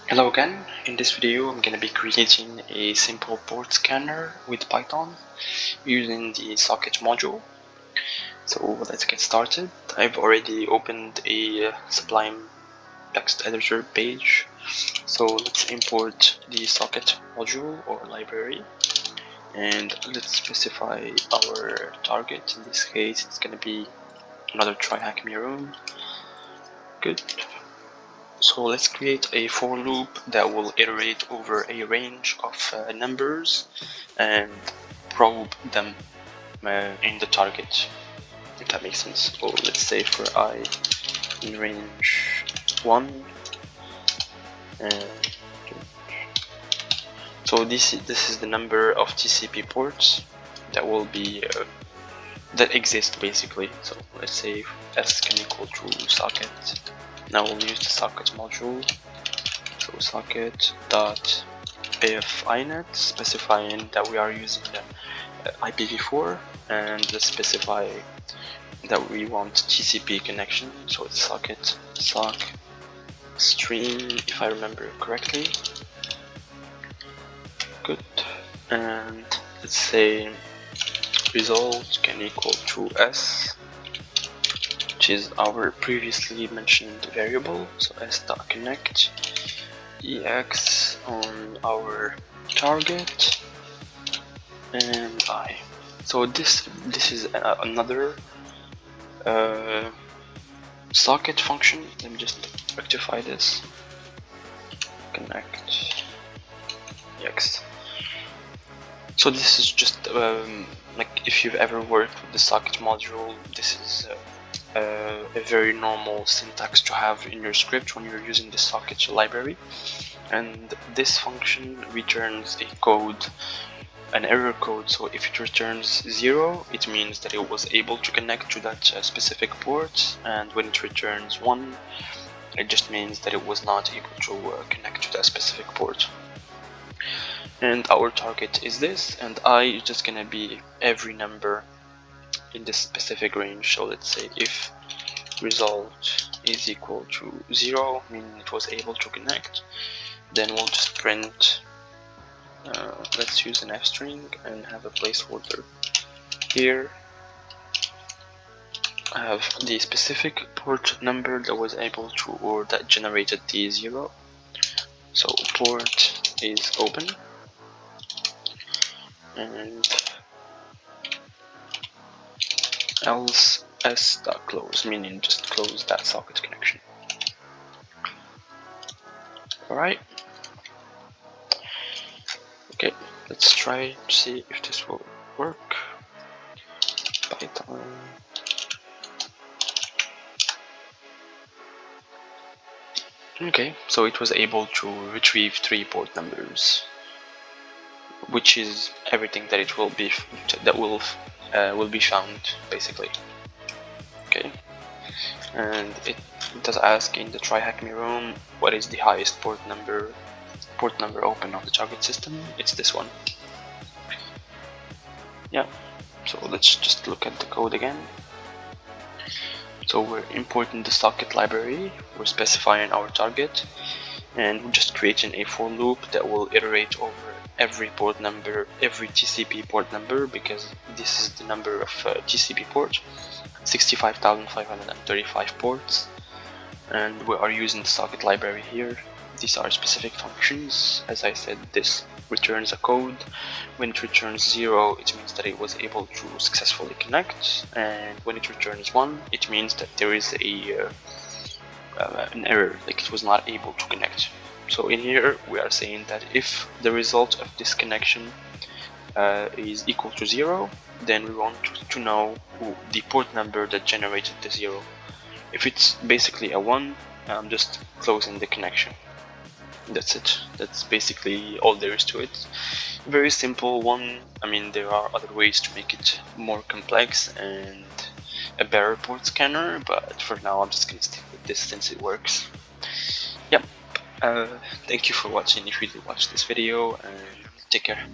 Hello again. In this video I'm going to be creating a simple port scanner with Python using the socket module. So let's get started. I've already opened a Sublime text editor page. So let's import the socket module or library and let's specify our target. In this case it's going to be another Tryhackme room. Good. So let's create a for loop that will iterate over a range of numbers and probe them in the target, if that makes sense. So let's say for I in range 1 and so this is the number of TCP ports that will be that exist basically. So let's say s can equal to socket. Now we'll use the socket module. So socket dot if inet, specifying that we are using the IPv4, and let's specify that we want TCP connection. So it's socket sock stream, if I remember correctly. Good. And let's say result can equal to s, which is our previously mentioned variable. So s.connect ex on our target and I. So this is another socket function. Let me just rectify this. Connect ex. So this is just like if you've ever worked with the socket module, this is a very normal syntax to have in your script when you're using the socket library. And this function returns a code, an error code. So if it returns 0, it means that it was able to connect to that specific port, and when it returns 1, it just means that it was not able to connect to that specific port. And our target is this, and I is just gonna be every number in this specific range. So let's say if result is equal to 0, meaning it was able to connect, then we'll just print let's use an f string and have a placeholder here. I have the specific port number that was able to, or that generated the 0. So port is open, and else s.close, meaning just close that socket connection. Alright. Okay, let's try to see if this will work. Python. Okay, so it was able to retrieve 3 port numbers, which is everything that it will be will be found basically. Okay, and it does ask in the Tryhackme room what is the highest port number open on the target system. It's this one. Yeah, so let's just look at the code again. So we're importing the socket library, we're specifying our target, and we're just creating a for loop that will iterate over every port number, every TCP port number, because this is the number of TCP ports, 65,535 ports, and we are using the socket library here. These are specific functions. As I said, this returns a code. When it returns 0, it means that it was able to successfully connect, and when it returns 1, it means that there is an error, like it was not able to connect. So in here we are saying that if the result of this connection is equal to 0, then we want to know the port number that generated the 0. If it's basically a 1, I'm just closing the connection. That's it. That's basically all there is to it. Very simple one. I mean, there are other ways to make it more complex and a better port scanner, but for now I'm just gonna stick with this since it works. Yep. Thank you for watching if you did watch this video, and take care.